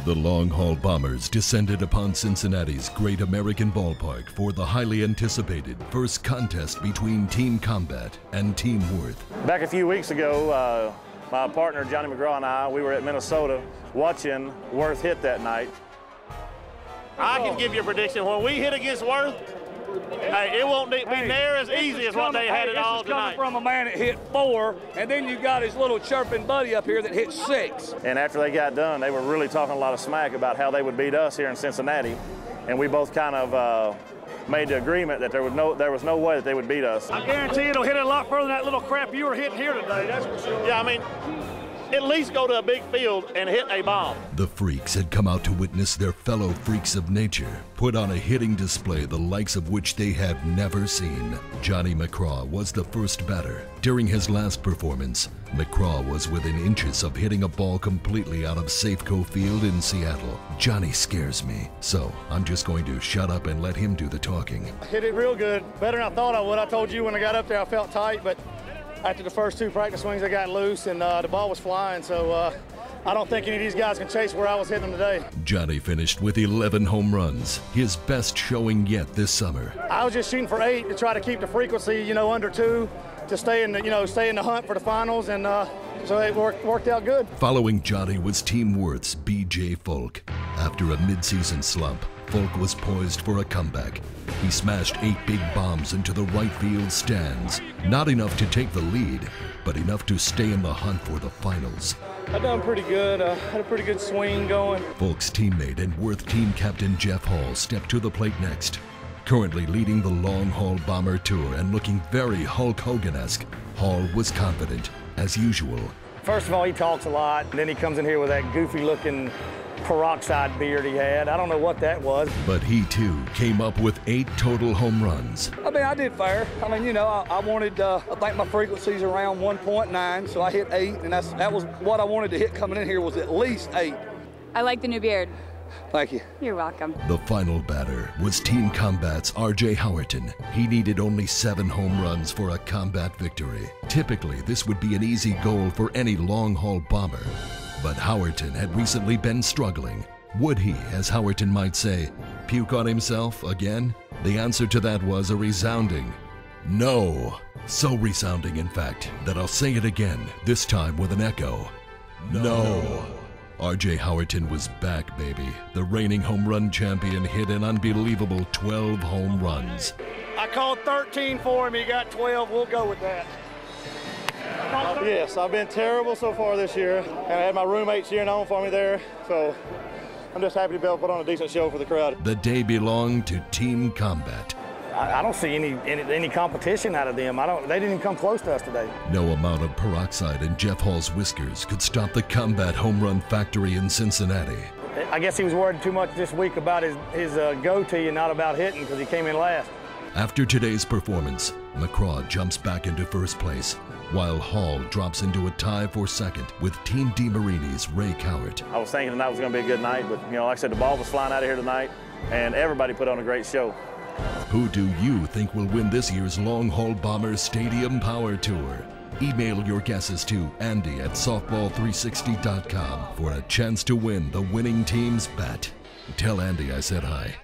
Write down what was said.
The long-haul bombers descended upon Cincinnati's great American ballpark for the highly anticipated first contest between Team Combat and Team Worth. Back a few weeks ago, my partner Johnny McGraw and I, we were at Minnesota watching Worth hit that night. I can give you a prediction. When we hit against Worth, hey, it won't be near as easy as what they had it all tonight. This is coming from a man that hit 4, and then you got his little chirping buddy up here that hit 6. And after they got done, they were really talking a lot of smack about how they would beat us here in Cincinnati. And we both kind of made the agreement that there was no way that they would beat us. I guarantee it'll hit it a lot further than that little crap you were hitting here today, that's for sure. Yeah, I mean, at least go to a big field and hit a bomb. The freaks had come out to witness their fellow freaks of nature put on a hitting display the likes of which they had never seen. Johnny McGraw was the first batter. During his last performance, McGraw was within inches of hitting a ball completely out of Safeco Field in Seattle. Johnny scares me, so I'm just going to shut up and let him do the talking. Hit it real good, better than I thought I would. I told you when I got up there I felt tight, but after the first 2 practice swings, I got loose and the ball was flying, so I don't think any of these guys can chase where I was hitting them today. Johnny finished with 11 home runs, his best showing yet this summer. I was just shooting for 8 to try to keep the frequency, under 2 to stay in the hunt for the finals, and so it worked out good. Following Johnny was Team Worth's B.J. Folk. After a midseason slump, Folk was poised for a comeback. He smashed 8 big bombs into the right field stands. Not enough to take the lead, but enough to stay in the hunt for the finals. I done pretty good. Had a pretty good swing going. Folk's teammate and Worth team captain Jeff Hall stepped to the plate next. Currently leading the long-haul bomber tour and looking very Hulk Hogan-esque, Hall was confident, as usual. First of all, he talks a lot, and then he comes in here with that goofy-looking peroxide beard he had. I don't know what that was. But he, too, came up with 8 total home runs. I mean, I did fair. I mean, I wanted, I think my frequency's around 1.9, so I hit 8, and that was what I wanted to hit coming in here was at least 8. I like the new beard. Thank you. You're welcome. The final batter was Team Combat's R.J. Howerton. He needed only 7 home runs for a Combat victory. Typically, this would be an easy goal for any long-haul bomber. But Howerton had recently been struggling. Would he, as Howerton might say, puke on himself again? The answer to that was a resounding no. So resounding, in fact, that I'll say it again, this time with an echo. No. R.J. Howerton was back, baby. The reigning home run champion hit an unbelievable 12 home runs. I called 13 for him. He got 12. We'll go with that. Yes, I've been terrible so far this year, and I had my roommates cheering on for me there, so I'm just happy to be able to put on a decent show for the crowd. The day belonged to Team Combat. I don't see any competition out of them. They didn't even come close to us today. No amount of peroxide in Jeff Hall's whiskers could stop the Combat home run factory in Cincinnati. I guess he was worried too much this week about his goatee and not about hitting because he came in last. After today's performance, McGraw jumps back into first place, while Hall drops into a tie for second with Team DeMarini's Ray Cowart. I was thinking tonight was going to be a good night, but like I said, the ball was flying out of here tonight, and everybody put on a great show. Who do you think will win this year's Long-Haul Bombers Stadium Power Tour? Email your guesses to Andy@softball360.com for a chance to win the winning team's bet. Tell Andy I said hi.